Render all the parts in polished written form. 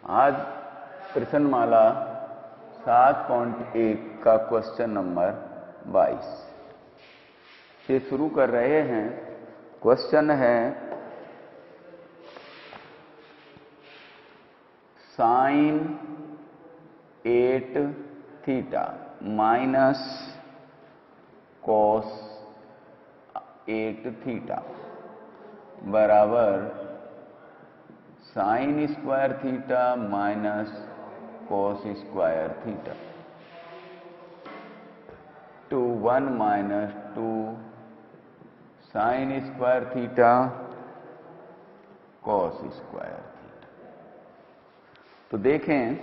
आज प्रश्नमाला 7.1 का question number 22 से शुरू कर रहे हैं। क्वेश्चन है sine 8 theta minus cos 8 theta बराबर sine square theta minus cos square theta to 1 minus 2 sine square theta cos square theta. तो देखें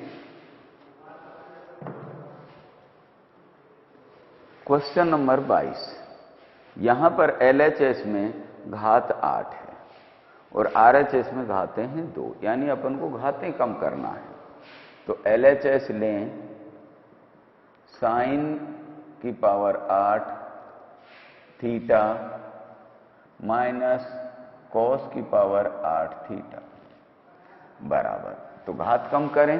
क्वेश्चन नंबर 22। यहां पर LHS में घात 8 है और RHS में घातें हैं 2, यानी अपन को घातें कम करना है। तो LHS लें साइन की पावर 8 थीटा माइनस कॉस की पावर 8 थीटा बराबर, तो घात कम करें।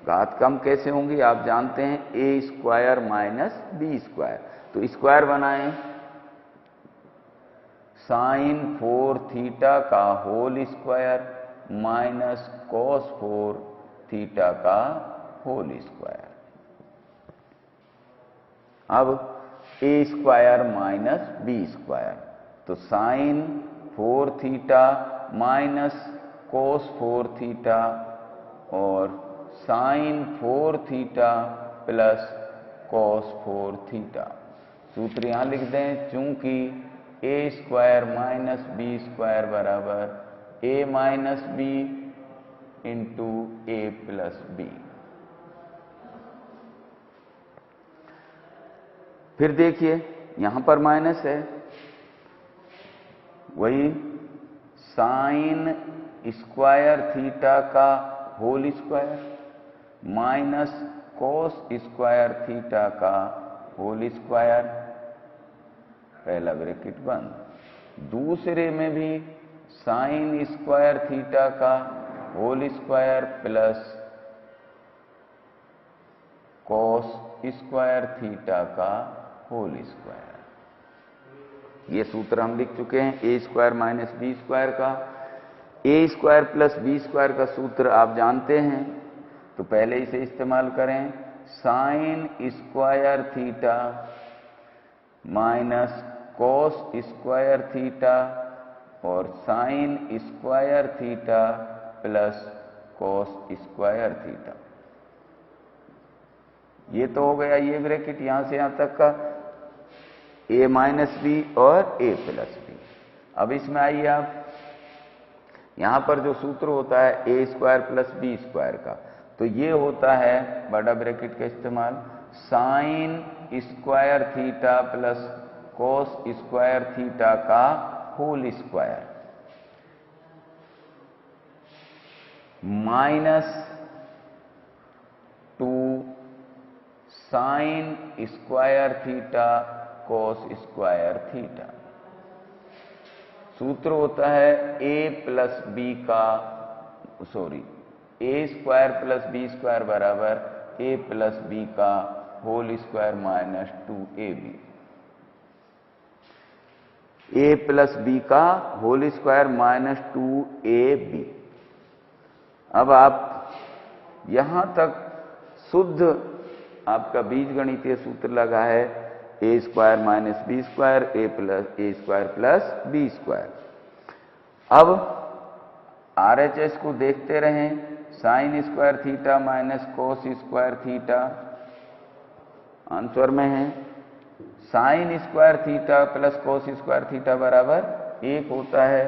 घात कम कैसे होंगी आप जानते हैं, a square minus b square. तो स्क्वायर बनाएं, साइन 4 थीटा का whole square minus cos 4 theta का होल स्क्वायर। अब a square minus b square, तो sine 4 theta minus cos 4 theta और sine 4 theta plus cos 4 theta. सूत्र यहां लिख दें, चूंकि a square minus b square बराबर a minus b into a plus b। फिर देखिए यहां पर माइनस है, वही साइन स्क्वायर थीटा का whole square minus cos square theta का होल स्क्वायर, पहला ब्रैकेट बंद। दूसरे में भी साइन स्क्वायर थीटा का whole square plus cos square theta का होल स्क्वायर। ये सूत्र हम लिख चुके हैं a square minus b square का। a square plus b square का सूत्र आप जानते हैं, तो पहले इसे इस्तेमाल करें। Sine square theta minus cos square theta और sine square theta plus cos square theta. ये तो हो गया ये ब्रैकेट यहां से यहां तक का a माइनस b और a प्लस b। अब इसमें आइए आप, यहां पर जो सूत्र होता है a square plus b square का, तो ये होता है बड़ा ब्रैकेट का इस्तेमाल, sine square theta plus cos square theta का whole square minus 2 sine square theta cos square theta. सूत्र होता है a प्लस b का a square plus b square बराबर a प्लस b का whole square minus 2ab। a plus b का whole square minus 2ab। अब आप यहां तक शुद्ध आपका बीजगणितीय सूत्र लगा है a square minus b square a square plus b square. अब RHS को देखते रहें, sign square theta minus cos square theta answer में है, sign square theta plus cos square theta बराबर 1 होता है।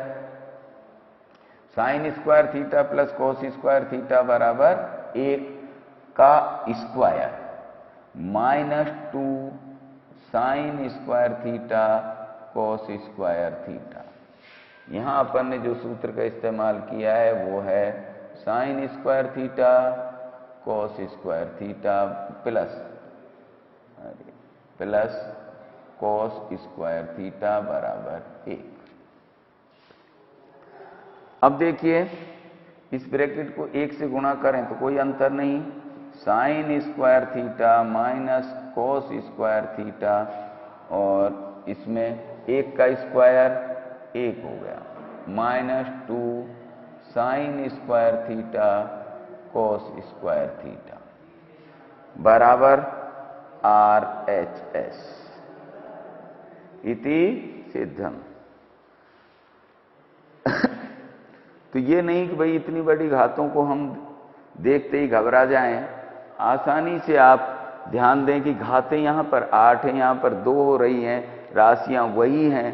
Sign square theta plus cos square theta बराबर 1 का square minus 2 sine square theta cos square theta. यहां अपन ने जो सूत्र का इस्तेमाल किया है वो है sign square theta cos square theta plus cos square theta बराबर 1। अब देखिए इस ब्रैकेट को 1 से गुणा करें तो कोई अंतर नहीं, sign square theta minus cos square theta, और इसमें 1 का स्क्वायर 1 हो गया, -2 sine square theta cos square theta बराबर RHS इति सिद्धम। तो ये नहीं कि भाई इतनी बड़ी घातों को हम देखते ही घबरा जाएं, आसानी से आप ध्यान दें कि घातें यहां पर 8 हैं, यहां पर 2 हो रही हैं, राशियां वही हैं,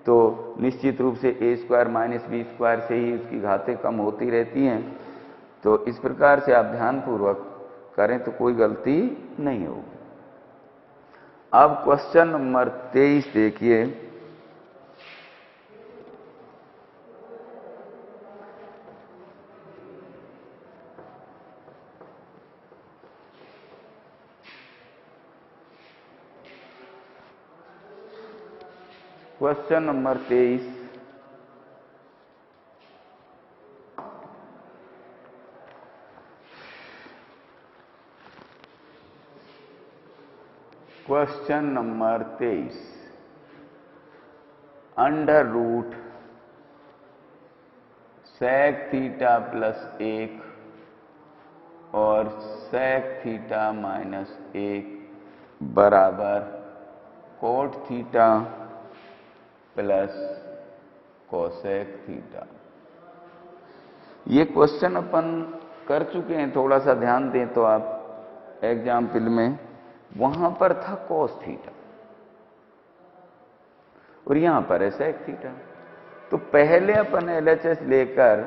तो निश्चित रूप से a square minus b square से ही उसकी घातें कम होती रहती हैं। तो इस प्रकार से आप ध्यानपूर्वक करें तो कोई गलती नहीं होगी। अब क्वेश्चन नंबर 23 देखिए। Question number 23, question number 23, under root sec theta plus 1 और sec थीटा माइनस 1 बराबर cot theta plus cosec theta. ये क्वेश्चन अपन कर चुके हैं, थोड़ा सा ध्यान दें तो आप एग्जाम्पल में, वहां पर था कॉस थीटा और यहां पर है सेक थीटा। तो पहले अपन LHS लेकर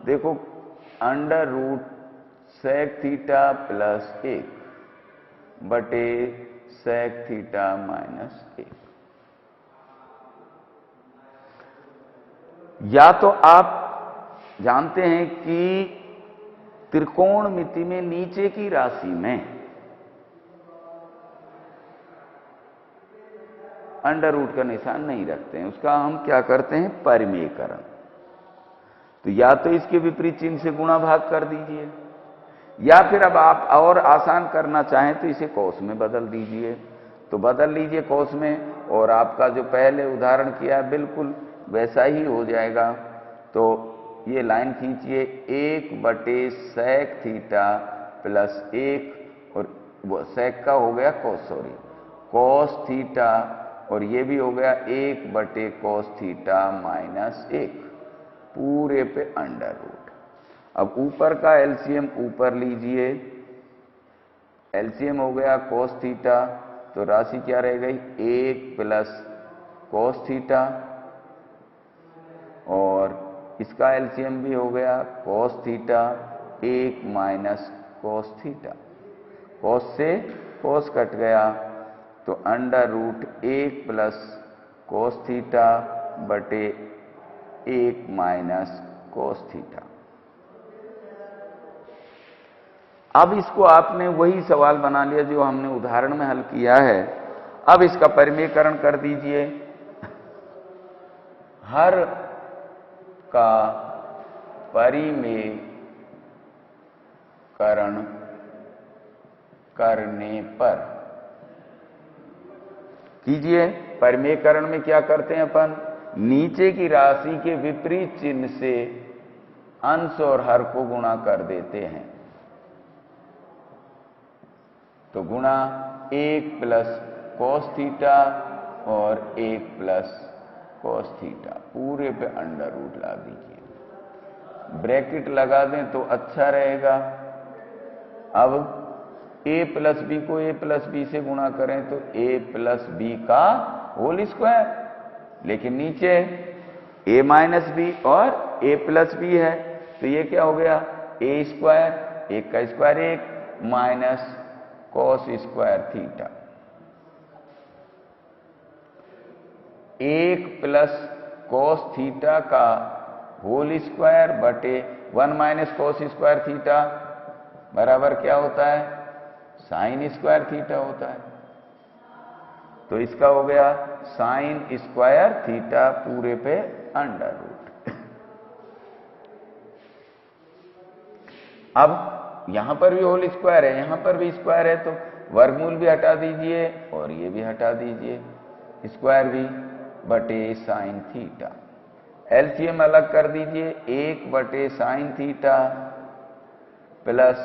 देखो, under root sec theta plus 1 बटे सेक थीटा माइनस 1। या तो आप जानते हैं कि त्रिकोणमिति में नीचे की राशि में अंडर रूट का निशान नहीं रखते हैं, उसका हम क्या करते हैं, परिमेयकरण। तो या तो इसके विपरीत चिन्ह से गुणा भाग कर दीजिए, या फिर अब आप और आसान करना चाहें तो इसे कोस में बदल दीजिए। तो बदल लीजिए कोस में, और आपका जो पहले उदाहरण किया है बिल्कुल वैसा ही हो जाएगा। तो ये लाइन खींचिए, 1 बटे सेक थीटा प्लस 1, और वो सेक का हो गया कॉस थीटा, और ये भी हो गया 1 बटे कॉस थीटा माइनस 1 पूरे पे अंडर रूट। अब ऊपर का एलसीएम ऊपर लीजिए, एलसीएम हो गया कॉस थीटा, तो राशि क्या रह गई, 1 प्लस कॉस थीटा, और इसका एलसीएम भी हो गया cos theta 1 minus cos theta, cos से कॉस कट गया, तो under root 1 plus cos theta बटे 1 माइनस कॉस थीटा। अब इसको आपने वही सवाल बना लिया जो हमने उदाहरण में हल किया है। अब इसका परिमेयकरण कर दीजिए। हर का परिमेयकरण करने पर कीजिए। परिमेयकरण में क्या करते हैं अपन, नीचे की राशि के विपरीत चिन्ह से अंश और हर को गुणा कर देते हैं। तो गुणा 1 प्लस कॉस थीटा और 1 प्लस कॉस थीटा पूरे पे अंडर रूट ला दीजिए, ब्रैकेट लगा दें तो अच्छा रहेगा। अब a प्लस बी को a प्लस बी से गुणा करें तो a प्लस बी का होल स्क्वायर, लेकिन नीचे a माइनस बी और a प्लस बी है, तो ये क्या हो गया, a स्क्वायर, 1 का square 1 minus cos square theta, 1 plus cos theta का होल स्क्वायर बटे 1 माइनस कॉस स्क्वायर थीटा बराबर क्या होता है, साइन स्क्वायर थीटा होता है। तो इसका हो गया साइन स्क्वायर थीटा पूरे पे अंडर रूट। अब यहां पर भी होल स्क्वायर है, यहां पर भी स्क्वायर है, तो वर्गमूल भी हटा दीजिए और ये भी हटा दीजिए, स्क्वायर भी बटे साइन थीटा। एलसीएम अलग कर दीजिए, 1 बटे sine theta plus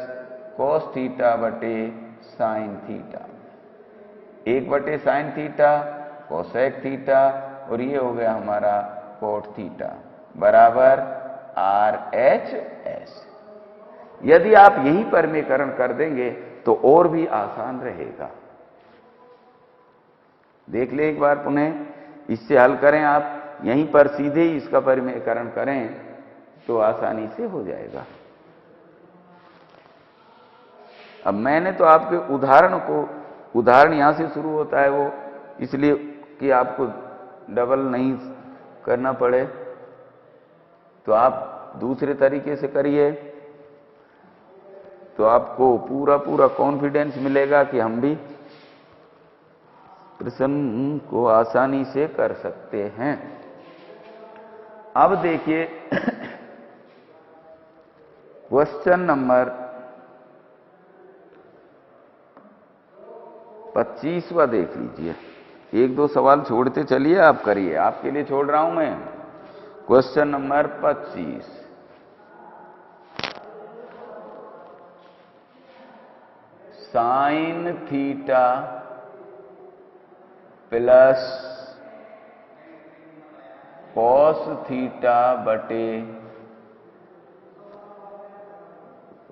cos theta बटे साइन थीटा, 1 बटे साइन थीटा कोसेक थीटा, और ये हो गया हमारा कोट थीटा बराबर RHS। यदि आप यही परमीकरण कर देंगे तो और भी आसान रहेगा। देख ले एक बार पुनः, इससे हल करें आप, यहीं पर सीधे ही इसका परमीकरण करें तो आसानी से हो जाएगा। अब मैंने तो आपके उदाहरण यहां से शुरू होता है वो इसलिए कि आपको डबल नहीं करना पड़े, तो आप दूसरे तरीके से करिए तो आपको पूरा कॉन्फिडेंस मिलेगा कि हम भी प्रश्न को आसानी से कर सकते हैं। अब देखिए क्वेश्चन नंबर 25वां देख लीजिए। 1-2 सवाल छोड़ते चलिए, आप करिए, आपके लिए छोड़ रहा हूं मैं। Question number 25, sine theta plus cos theta बटे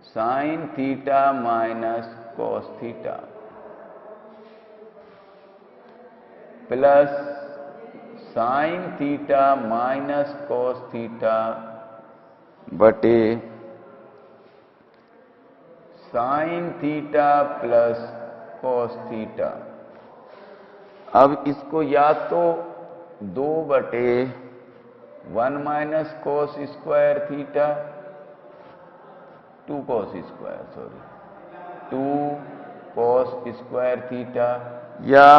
sine theta minus cos theta plus sine theta minus cos theta बटे sine theta plus cos theta. अब इसको या तो 2 बटे 1 minus cos square theta 2 cos square theta या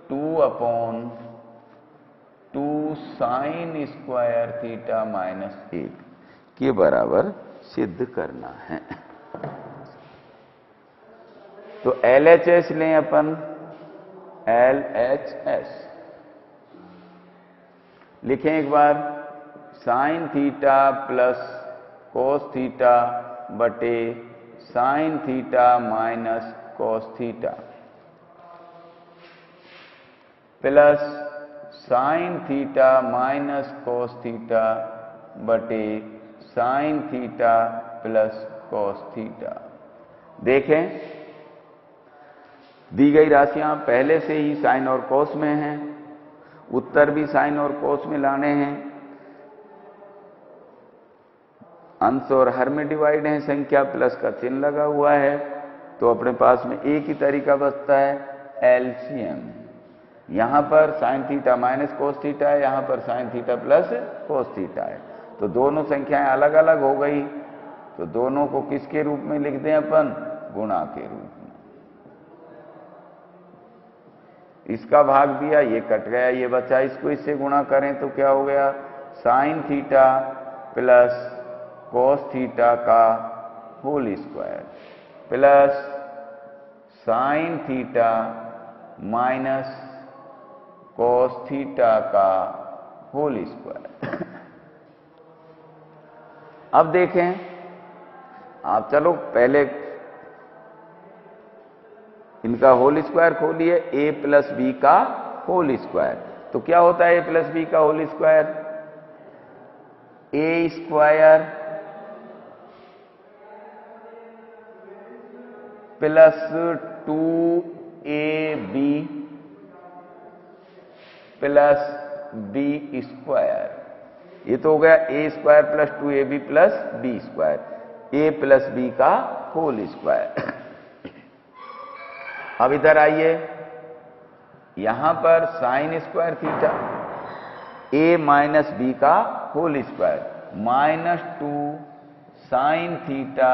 2/2 साइन स्क्वायर थीटा माइनस 1 के बराबर सिद्ध करना है। तो LHS लें अपन, LHS लिखें एक बार, sine theta plus cos theta बटे sine theta minus cos theta plus sine theta minus cos theta बटे sine theta plus cos theta. देखें दी गई राशियां पहले से ही साइन और कॉस में हैं, उत्तर भी साइन और कॉस में लाने हैं, अंश और हर में डिवाइड है, संख्या प्लस का चिन्ह लगा हुआ है, तो अपने पास में एक ही तरीका बचता है, एलसीएम। यहां पर sign theta minus cos theta है, यहां पर sign theta plus cos theta है, तो दोनों संख्याएं अलग अलग हो गई, तो दोनों को किसके रूप में लिख दें अपन, गुणा के रूप में। इसका भाग दिया, ये कट गया, ये बचा, इसको इससे गुणा करें तो क्या हो गया, sine theta plus cos theta का whole square plus sine theta minus cos theta का होल स्क्वायर। अब देखें आप, चलो पहले इनका होल स्क्वायर खोलिए, a प्लस बी का होल स्क्वायर, तो क्या होता है a प्लस बी का whole square, a square plus 2ab plus b square, ये तो हो गया a square plus 2ab plus b square, a plus b का होल स्क्वायर। अब इधर आइए, यहां पर sine square theta a minus b का whole square minus 2 sine theta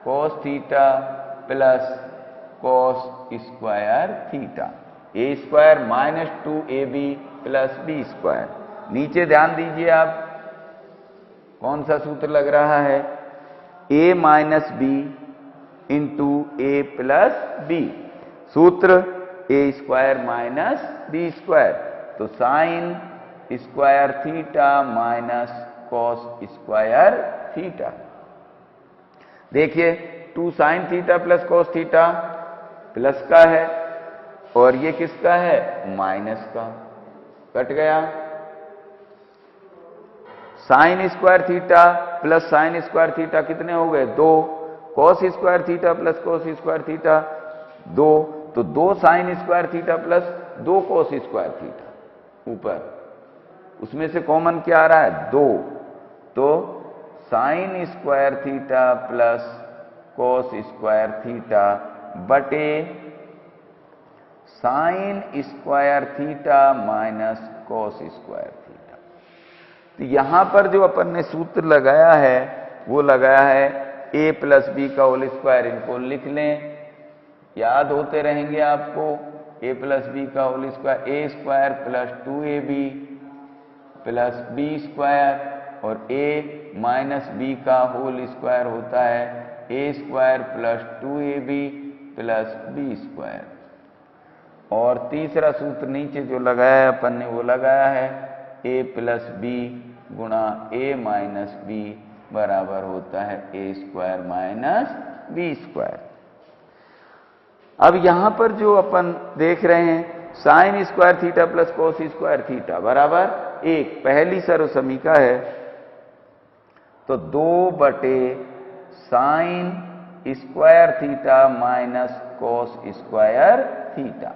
cos theta plus cos square theta, a square minus 2ab plus b square. नीचे ध्यान दीजिए आप, कौन सा सूत्र लग रहा है? a minus b into a plus b. सूत्र a square minus b square, तो sine square theta minus cos square theta. देखिए 2 sine theta plus cos theta plus का है और ये किसका है? माइनस का। कट गया। Sign square theta plus sign square theta कितने हो गए? 2। Cos square theta plus cos square theta 2, तो 2 sine square theta plus 2 cos square theta. ऊपर उसमें से कॉमन क्या आ रहा है? 2, तो sine square theta plus cos square theta बटे sine square theta minus cos square theta. तो यहां पर जो अपन ने सूत्र लगाया है वो लगाया है a प्लस बी का होल स्क्वायर। इनको लिख लें, याद होते रहेंगे आपको। a प्लस बी का whole square a square plus 2ab plus b square, और a माइनस बी का होल स्क्वायर होता है a square plus 2ab plus b square. और तीसरा सूत्र नीचे जो लगाया है अपन ने वो लगाया है a प्लस बी गुणा a माइनस बी बराबर होता है a square minus b square. अब यहां पर जो अपन देख रहे हैं sign square theta plus cos square theta बराबर 1, पहली सर्वसमीका है, तो 2 बटे sine square theta minus cos square theta.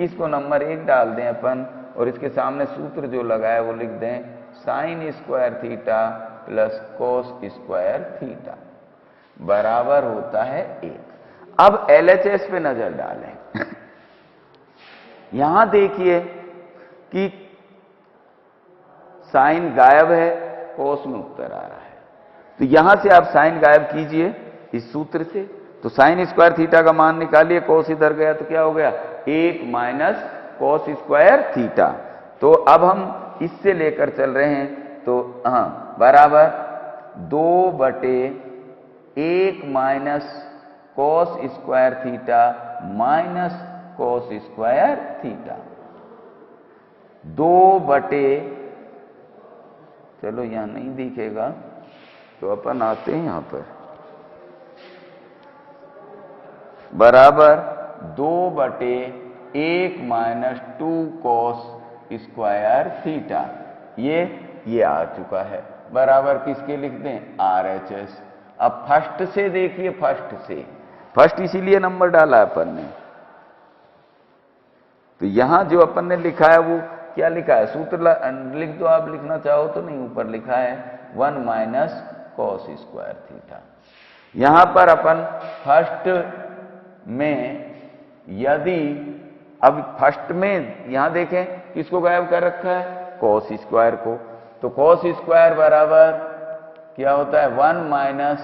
इसको नंबर 1 डाल दें अपन और इसके सामने सूत्र जो लगाया वो लिख दें sign square theta plus cos square theta बराबर होता है 1। अब LHS पे नजर डालें। यहां देखिए कि साइन गायब है, कॉस में उत्तर आ रहा है, तो यहां से आप साइन गायब कीजिए इस सूत्र से, तो साइन स्क्वायर थीटा का मान निकालिए, कॉस इधर गया तो क्या हो गया? 1 माइनस कॉस स्क्वायर थीटा। तो अब हम इससे लेकर चल रहे हैं, तो बराबर 2 बटे 1 minus cos square theta minus cos square theta. 2 बटे, चलो यहां नहीं दिखेगा तो अपन आते हैं यहां पर, बराबर 2 बटे 1 माइनस 2 कॉस स्क्वायर थीटा। ये आ चुका है, बराबर किसके लिख दें? RHS। अब फर्स्ट से देखिए, फर्स्ट इसीलिए नंबर डाला अपन ने, तो यहां जो अपन ने लिखा है वो क्या लिखा है? सूत्र लिख दो, आप लिखना चाहो तो, नहीं ऊपर लिखा है 1 माइनस कॉस स्क्वायर थीटा। यहां पर अपन फर्स्ट में यदि, अब फर्स्ट में यहां देखें किसको गायब कर रखा है? कॉस स्क्वायर को, तो कॉस स्क्वायर बराबर क्या होता है? 1 माइनस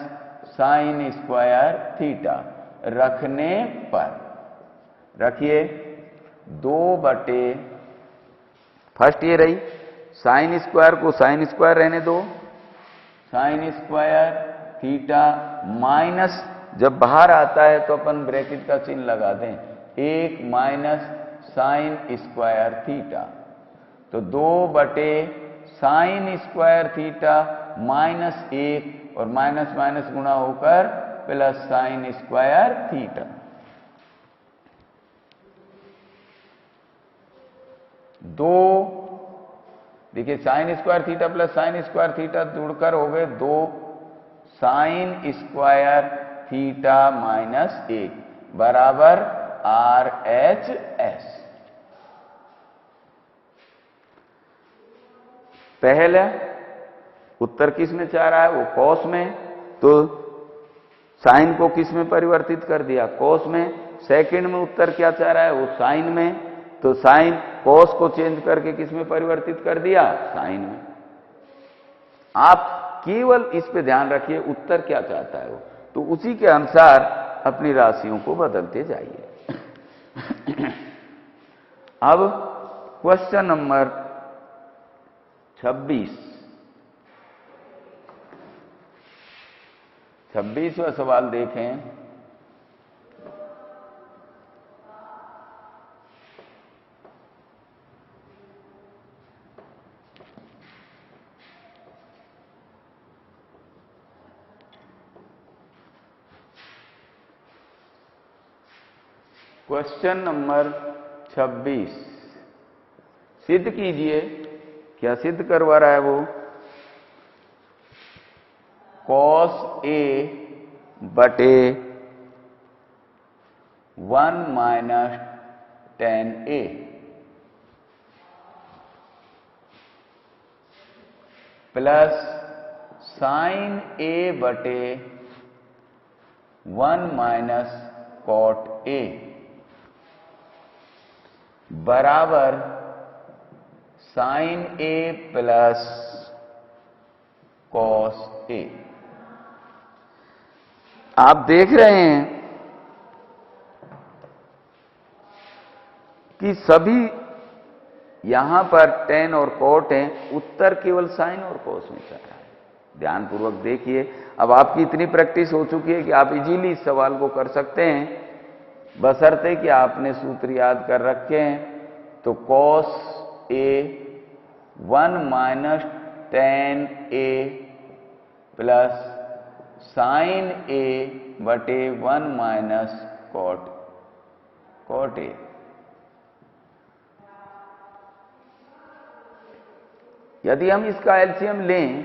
साइन स्क्वायर थीटा। रखने पर रखिए 2 बटे, फर्स्ट ये रही, साइन स्क्वायर को साइन स्क्वायर रहने दो, साइन स्क्वायर थीटा माइनस, जब बाहर आता है तो अपन ब्रैकेट का चिन्ह लगा दें, 1 माइनस साइन स्क्वायर थीटा, तो 2 बटे साइन स्क्वायर थीटा माइनस 1 और माइनस माइनस गुणा होकर प्लस साइन स्क्वायर थीटा। 2 देखिए sign square theta plus sign square theta जुड़कर हो गए 2 साइन स्क्वायर थीटा माइनस 1 बराबर RHS। पहला उत्तर किस में चाह रहा है? वो कॉस में, तो साइन को किस में परिवर्तित कर दिया? कॉस में। सेकंड में उत्तर क्या चाह रहा है? वो साइन में, तो साइन कॉस को चेंज करके किस में परिवर्तित कर दिया? साइन में। आप केवल इस पे ध्यान रखिए उत्तर क्या चाहता है वो, तो उसी के अनुसार अपनी राशियों को बदलते जाइए। अब क्वेश्चन नंबर 26, 26वां सवाल देखें। क्वेश्चन नंबर 26, सिद्ध कीजिए। क्या सिद्ध करवा रहा है वो? cos A बटे 1 minus tan A plus sin A बटे 1 माइनस cot A बराबर sin A plus cos A। आप देख रहे हैं कि सभी यहां पर tan और cot हैं, उत्तर केवल sin और cos में चल रहा है। ध्यानपूर्वक देखिए। अब आपकी इतनी प्रैक्टिस हो चुकी है कि आप इजीली इस सवाल को कर सकते हैं, बशर्ते कि आपने सूत्र याद कर रखे हैं। तो cos A 1 minus tan A plus sin A बटे 1 माइनस cot A। यदि हम इसका एलसीएम लें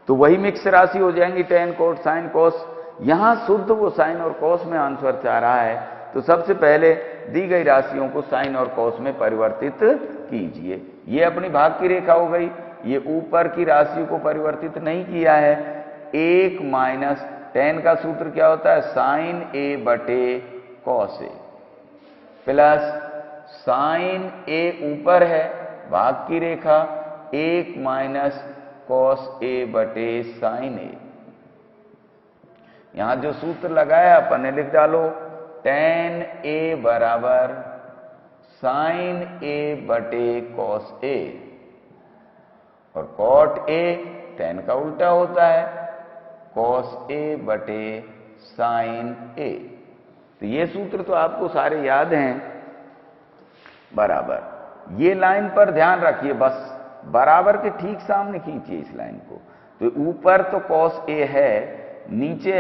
तो वही मिक्स राशि हो जाएंगी, tan cot sin cos। यहां शुद्ध वो sin और cos में आंसर चाह रहा है, तो सबसे पहले दी गई राशियों को sin और cos में परिवर्तित कीजिए। ये अपनी भाग की रेखा हो गई, ये ऊपर की राशि को परिवर्तित नहीं किया है। 1 माइनस tan का सूत्र क्या होता है? sin A बटे cos A plus sin A ऊपर है, भाग की रेखा, 1 माइनस cos A बटे sin A। यहां जो सूत्र लगाया अपन ने लिख डालो, tan A बराबर sin A बटे cos A और cot A tan का उल्टा होता है, cos A बटे sin A। तो ये सूत्र तो आपको सारे याद हैं बराबर। ये लाइन पर ध्यान रखिए, बस बराबर के ठीक सामने खींचिए इस लाइन को। तो ऊपर तो cos A है, नीचे